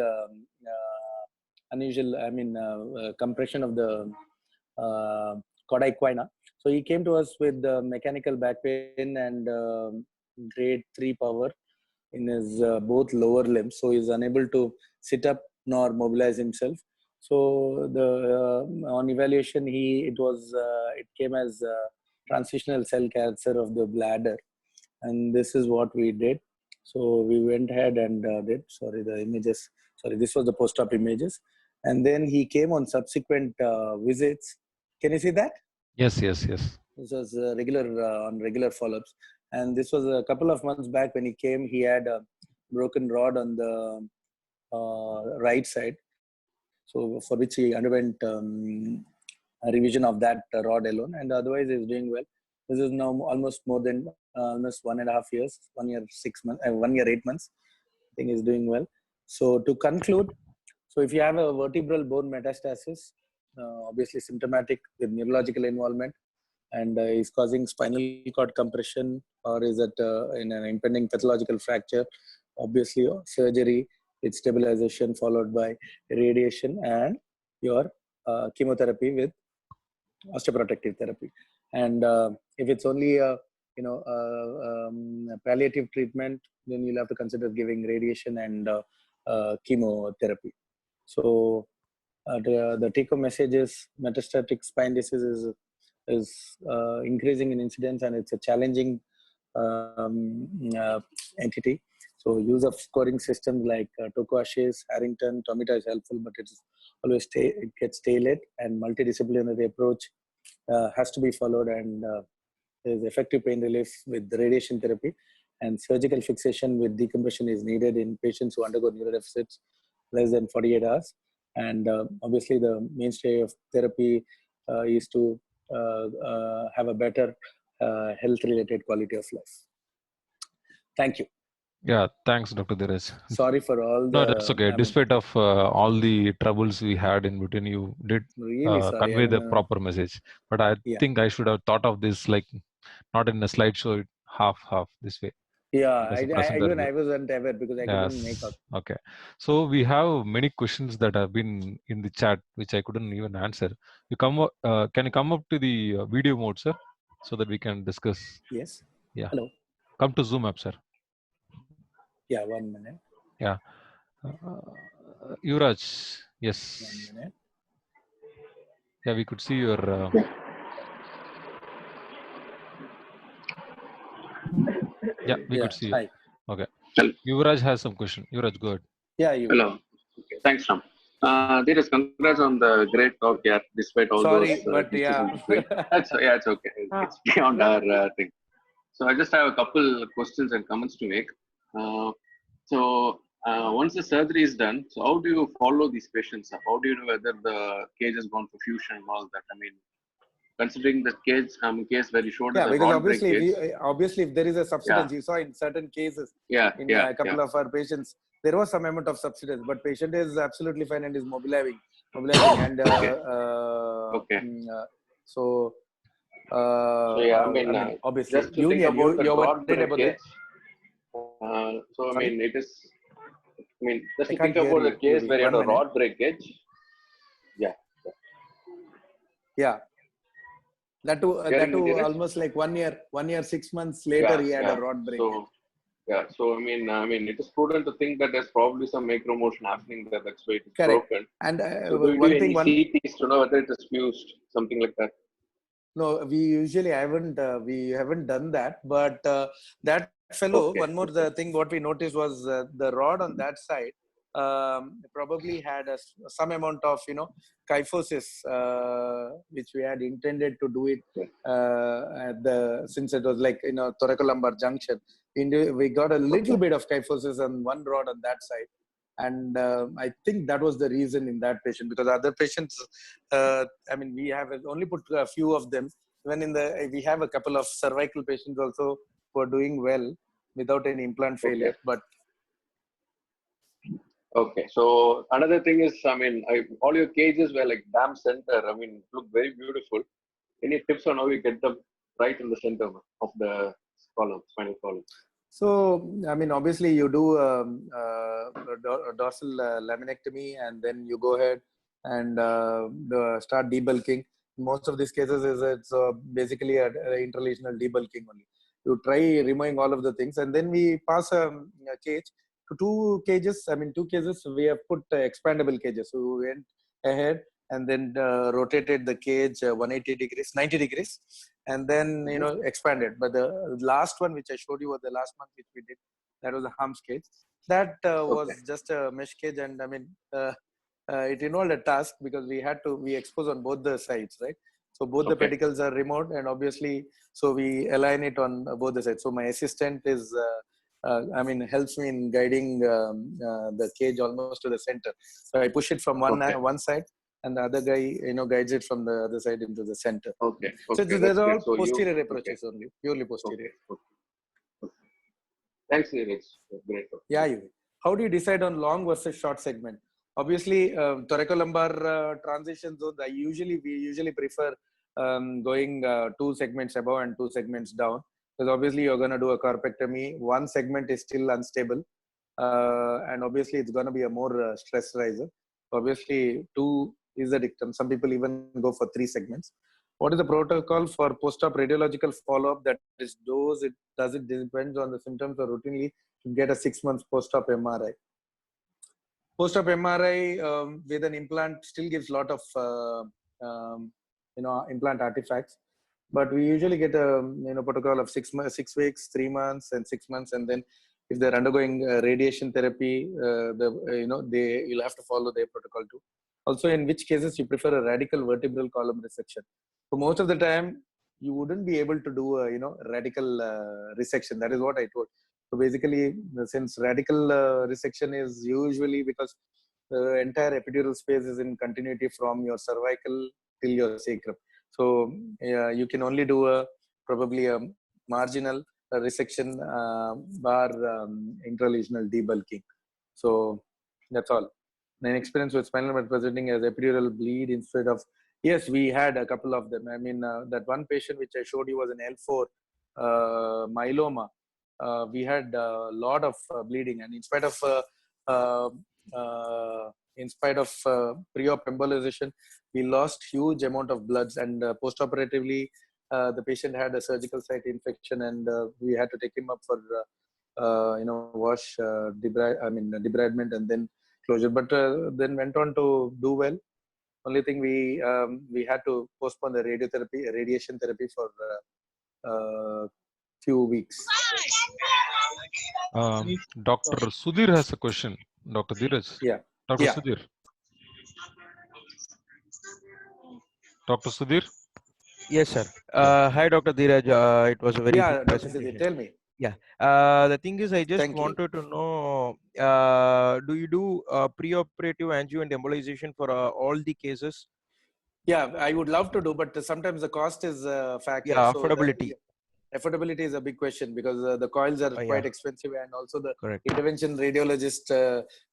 unusual, compression of the cauda equina. So he came to us with mechanical back pain and grade 3 power in his both lower limbs. So he's unable to sit up nor mobilize himself. So the on evaluation, it came as transitional cell cancer of the bladder, and this is what we did. So we went ahead and did. Sorry, the images. Sorry, this was the post-op images, and then he came on subsequent visits. Can you see that? Yes. This was regular follow-ups, and this was a couple of months back when he came. He had a broken rod on the right side, so for which he underwent a revision of that rod alone, and otherwise he's doing well. This is now almost more than almost 1.5 years, 1 year 6 months, 1 year 8 months. I think he's doing well. So to conclude, so if you have a vertebral bone metastasis, obviously symptomatic with neurological involvement, and is causing spinal cord compression, or is it in an impending pathological fracture, obviously surgery with stabilization followed by radiation and your chemotherapy with osteoprotective therapy. And if it's only a palliative treatment, then you'll have to consider giving radiation and chemotherapy. So the take-home message is metastatic spine disease is increasing in incidence, and it's a challenging entity. So use of scoring systems like Tocqueville, Harrington, Tomita is helpful, but it's always it gets tailored, and multidisciplinary approach has to be followed, and there's effective pain relief with the radiation therapy, and surgical fixation with decompression is needed in patients who undergo neurodeficits less than 48 hours. And obviously the mainstay of therapy is to have a better health-related quality of life. Thank you. Yeah, thanks, Dr. Dheeraj. Sorry for all the... No, that's okay. Despite of all the troubles we had in between, you did really sorry, convey the proper message. But I think I should have thought of this like not in a slideshow, half this way. Yeah, I wasn't aware because I couldn't make out. Okay. So we have many questions that have been in the chat, which I couldn't even answer. You come can you come up to the video mode, sir, so that we can discuss? Yes. Yeah. Hello. Come to Zoom app, sir. Yeah, 1 minute. Yeah. Yuvraj, yes. 1 minute. Yeah, we could see your... Yeah, we could see you. Hi. Okay. Yuvraj has some question. Yuvraj, go ahead. Yeah, you. Hello. Okay, thanks, Ram. Dheeraj, congrats on the great talk, yeah, despite all Sorry, those... but yeah. It's okay. It's beyond our thing. So I just have a couple questions and comments to make. Once the surgery is done, so how do you follow these patients up? How do you know whether the cage has gone for fusion and all that? I mean, considering the case where you showed because obviously if there is a subsidence, you saw in certain cases, in a couple of our patients, there was some amount of subsidence, but patient is absolutely fine and is mobilizing and obviously just to think about the rod breakage. It is. I mean, just to think about the case where you had a rod breakage. Yeah. That too almost like 1 year, 6 months later, he had a rod breakage. So I mean, it is prudent to think that there's probably some macromotion happening there. That's why it is broken. And CTs to know whether it is fused, something like that. No, we usually haven't done that. But that fellow, one more thing, what we noticed was the rod on that side probably had some amount of kyphosis, which we had intended to do it since it was like thoracolumbar junction. We got a little bit of kyphosis on one rod on that side, and I think that was the reason in that patient, because other patients, we have only put a few of them. Even we have a couple of cervical patients also who are doing well without any implant failure, but. Okay, so another thing is, all your cages were like dam center. Look very beautiful. Any tips on how you get them right in the center of the spinal column? So, obviously you do dorsal laminectomy, and then you go ahead and start debulking. Most of these cases it's basically an interlesional debulking only. You try removing all of the things, and then we pass a cage. To 2 cages, 2 cases, we have put expandable cages. So we went ahead and then rotated the cage 180 degrees, 90 degrees, and then, expanded. But the last one, which I showed you, was the last month which we did. That was a Harms cage. That was just a mesh cage, and it involved a task because we expose on both the sides, right? So both the pedicles are removed, and obviously, so we align it on both the sides. So my assistant is... helps me in guiding the cage almost to the center. So I push it from one side, and the other guy, guides it from the other side into the center. So these are all posterior approaches only, purely posterior. Thanks, Dheeraj. Great. Yeah, how do you decide on long versus short segment? Obviously, thoracolumbar transition zones, we usually prefer going 2 segments above and 2 segments down. Because obviously you're going to do a corpectomy. One segment is still unstable, and obviously it's going to be a more stress riser. Obviously, 2 is the dictum. Some people even go for 3 segments. What is the protocol for post-op radiological follow-up? That is, does it depend on the symptoms or routinely to get a 6 months post-op MRI? Post-op MRI with an implant still gives a lot of implant artifacts, but we usually get a protocol of 6 weeks, 3 months, and 6 months, and then if they're undergoing radiation therapy, you'll have to follow their protocol too. Also, in which cases you prefer a radical vertebral column resection? So most of the time, you wouldn't be able to do a radical resection. That is what I told. So basically, since radical resection is usually because the entire epidural space is in continuity from your cervical till your sacrum. So you can only do probably a marginal resection bar intralesional debulking. So that's all. An experience with spinal cord presenting as epidural bleed instead of, yes, we had a couple of them. I mean, that one patient which I showed you was an L4 myeloma. We had a lot of bleeding, and in spite of pre-op embolization, we lost huge amount of bloods, and post-operatively, the patient had a surgical site infection, and we had to take him up for wash, debridement, and then closure. But then went on to do well. Only thing we had to postpone the radiation therapy for few weeks. Dr. Sudhir has a question. Dr. Dheeraj. Yeah. Dr. Yeah. Sudhir. Dr. Sudhir. Yes, sir. Hi, Dr. Dheeraj. It was a very good Dr. Sudhir, presentation. tell me. Yeah. The thing is, I just Thank you. wanted to know, do you do pre-operative angio and embolization for all the cases? Yeah, I would love to do, but sometimes the cost is a factor. Yeah, So affordability. affordability is a big question because the coils are quite expensive, and also the intervention radiologist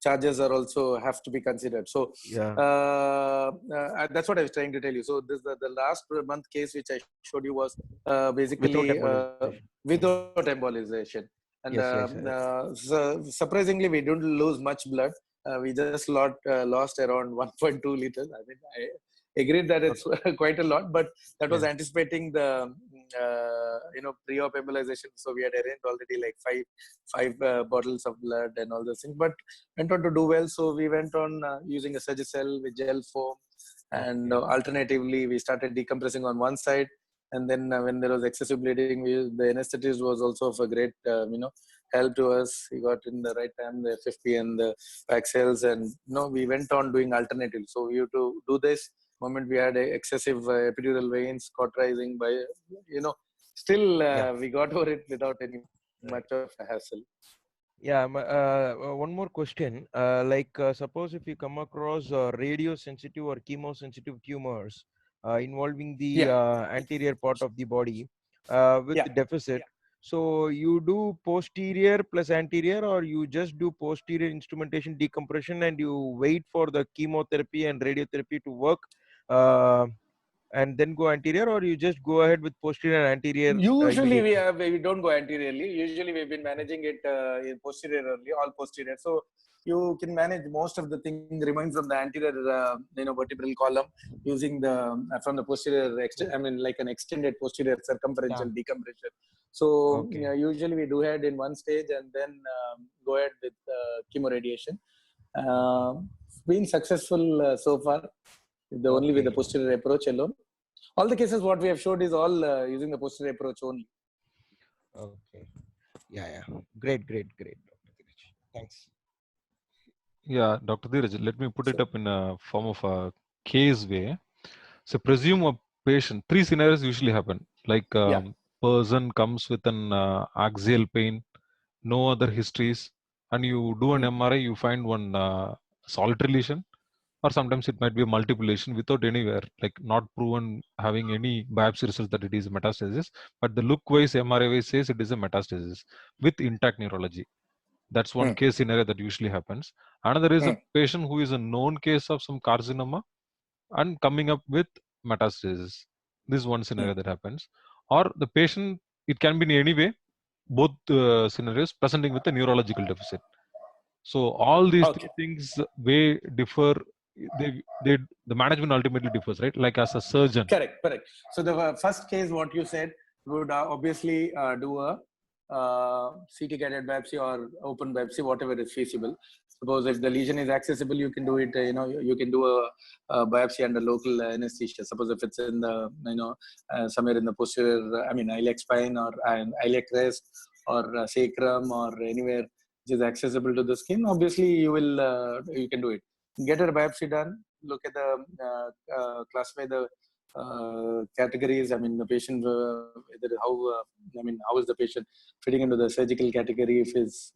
charges are also have to be considered. So that's what I was trying to tell you. So this the last month case which I showed you was basically without embolization. And so surprisingly, we didn't lose much blood. We just lost around 1.2 liters. I mean, I agreed that it's quite a lot, but that was anticipating the pre-op embolization. So we had arranged already like five bottles of blood and all those things, but went on to do well. So we went on using a Surgicel with gel foam, and alternatively we started decompressing on one side. And then when there was excessive bleeding, the anesthetist was also of a great help to us. He got in the right time the FFP and the Paxils, and we went on doing alternative. So we have to do this moment we had excessive epidural veins cauterizing by still we got over it without any much of a hassle. One more question. Suppose if you come across radio sensitive or chemosensitive tumors involving the anterior part of the body with deficit, so you do posterior plus anterior, or you just do posterior instrumentation decompression and you wait for the chemotherapy and radiotherapy to work and then go anterior, or you just go ahead with posterior and anterior? Usually we don't go anteriorly. Usually we've been managing it posteriorly, all posterior. So you can manage most of the thing remains from the anterior vertebral column using from the posterior like an extended posterior circumferential decompression. So usually we do it in one stage and then go ahead with chemoradiation. Been successful so far. Only with the posterior approach alone. All the cases what we have showed is all using the posterior approach only. Okay. Great, Dr. Dheeraj. Thanks. Yeah, Dr. Dheeraj, let me put it up in a form of a case way. So presume a patient, 3 scenarios usually happen. Like person comes with an axial pain, no other histories, and you do an MRI, you find one solitary lesion, or sometimes it might be a multiple lesion without anywhere, like not proven having any biopsy results that it is a metastasis, but the look wise MRI wise says it is a metastasis with intact neurology. That's one case scenario that usually happens. Another is a patient who is a known case of some carcinoma and coming up with metastasis. This is one scenario that happens. Or the patient, it can be in any way, both scenarios presenting with a neurological deficit. So all these 3 things way differ the management ultimately differs, right? Like as a surgeon. Correct. So the first case, what you said, would obviously do a CT guided biopsy or open biopsy, whatever is feasible. Suppose if the lesion is accessible, you can do it. You can do a biopsy under local anesthesia. Suppose if it's in the somewhere in the posterior, iliac spine or iliac crest or sacrum or anywhere which is accessible to the skin. Obviously, you can do it. Get a biopsy done. Look at the classify the categories. The patient, how is the patient fitting into the surgical category, if his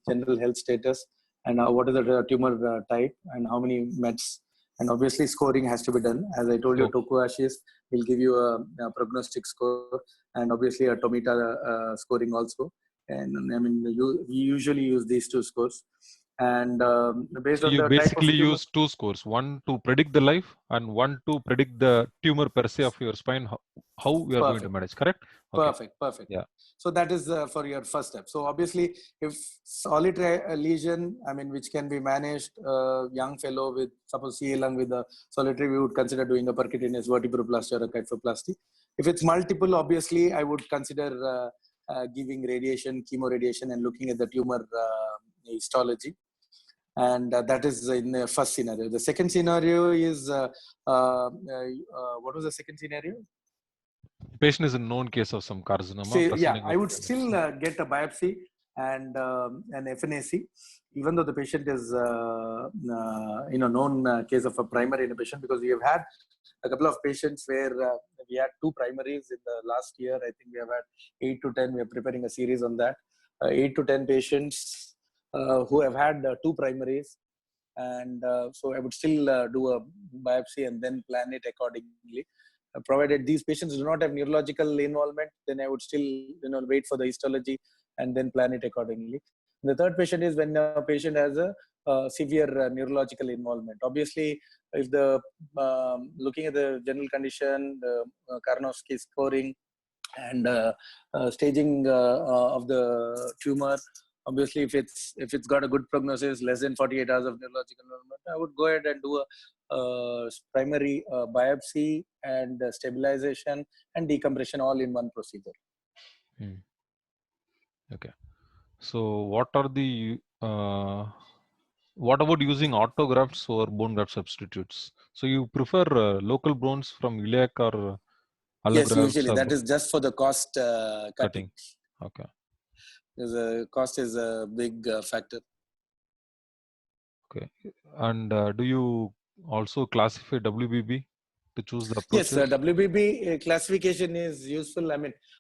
general health status, and what is the tumor type, and how many mets. And obviously, scoring has to be done. As I told you, Toku-Ashes will give you a prognostic score, and obviously a Tomita scoring also. And we usually use these two scores. And based on you the basically type of use two scores, one to predict the life and one to predict the tumor per se of your spine, how we are going to manage, correct? Okay. Perfect. Yeah. So that is for your first step. So obviously, if solid lesion, which can be managed, young fellow with suppose CA lung with a solitary, we would consider doing a percutaneous vertebroplasty or a kyphoplasty. If it's multiple, obviously, I would consider giving radiation, chemoradiation, and looking at the tumor histology. And that is in the first scenario. The second scenario is what was the second scenario? Patient is a known case of some carcinoma. I would still get a biopsy and an FNAC, even though the patient is known case of a primary inhibition, because we have had a couple of patients where we had two primaries in the last year. I think we have had 8 to 10. We are preparing a series on that. 8 to 10 patients who have had two primaries, and so I would still do a biopsy and then plan it accordingly. Provided these patients do not have neurological involvement, then I would still wait for the histology and then plan it accordingly. The third patient is when a patient has a severe neurological involvement. Obviously, if the looking at the general condition, the Karnofsky scoring, and staging of the tumor. Obviously, if it's got a good prognosis, less than 48 hours of neurological involvement, I would go ahead and do a primary biopsy and stabilization and decompression all in one procedure. Okay. So what about using autografts or bone graft substitutes? So you prefer local bones from iliac or allografts? Yes, usually that is just for the cost cutting. Okay. Because cost is a big factor. Okay. And do you also classify WBB to choose the approaches? Yes, WBB classification is useful.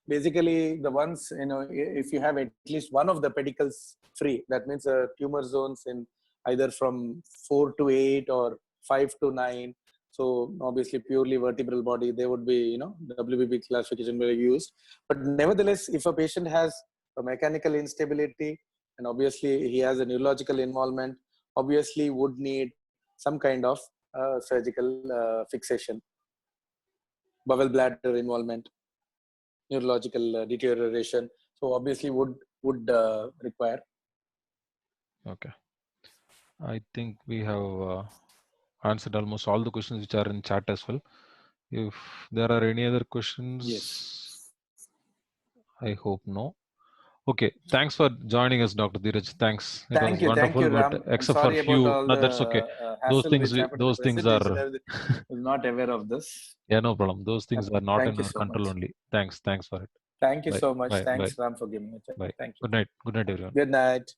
Basically the ones, if you have at least one of the pedicles free, that means tumor zones in either from 4 to 8 or 5 to 9. So obviously purely vertebral body, they would be, WBB classification will be used. But nevertheless, if a patient has a mechanical instability and obviously he has a neurological involvement, obviously would need some kind of surgical fixation. Bowel bladder involvement, neurological deterioration. So obviously would require. Okay. I think we have answered almost all the questions which are in chat as well. If there are any other questions, yes. I hope no. Okay, thanks for joining us, Dr. Dheeraj. Thanks. It was wonderful. Thank you, Ram. Except for few, no, that's okay. Those things are. I was not aware of this. Yeah, no problem. Those things are not in our control only. Thanks for it. Thank you so much. Bye. Thanks, Ram, for giving me a chance. Bye. Thank you. Good night. Good night, everyone. Good night.